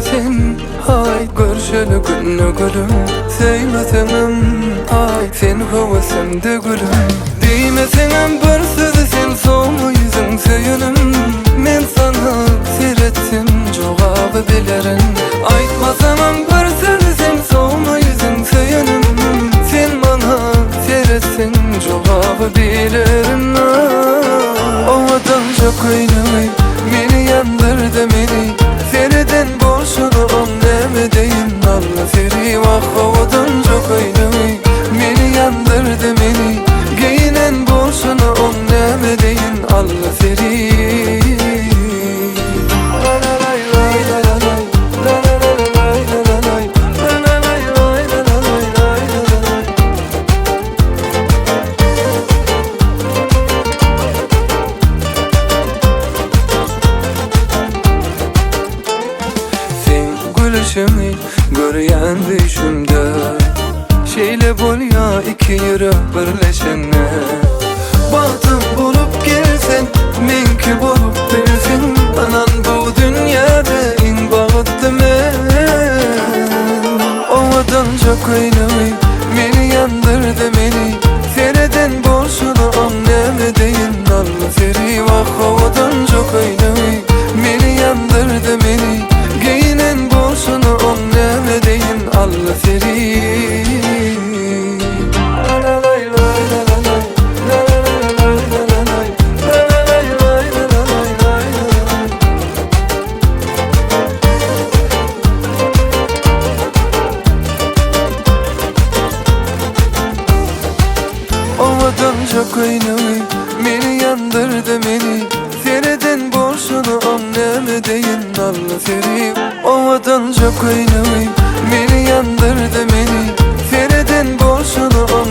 sen hay görüşeli günü gülüm Sevmesenim hay sen havasimde gülüm Değmesenem bir sözü sen soğuma yüzün söyünüm Men sana seyrettim cevabı bilerin Aytmasamam bir sözü sen soğuma yüzün söyünüm Sen bana seyretsin cevabı bilerin Ovadan çok oynayıp beni yandırdı beni Seriden boşuna on demedeyin Allah seri vah ovadan çok oynayıp beni yandırdı beni Giyinen boşuna on demedeyin Allah seri Gülüşümü görüyen düşümde Şeyle bol ya iki yürü birleşene Batım bulup gelsen minki bulup bilsin Anan bu dünyada in bağıttı men Ovadan çok oynayıp beni yandırdı beni Sereden boşuna annemedeyin Allah seri vah Ovadan çok oynayıp beni yandırdı beni Giyinen boşuna on demedeyin Allah seri Ovadan çok oynayıp beni yandırdı beni Sereden boşuna on demedeyin Allah seri Ovadan çok oynayıp beni yandırdı beni Sereden boşuna on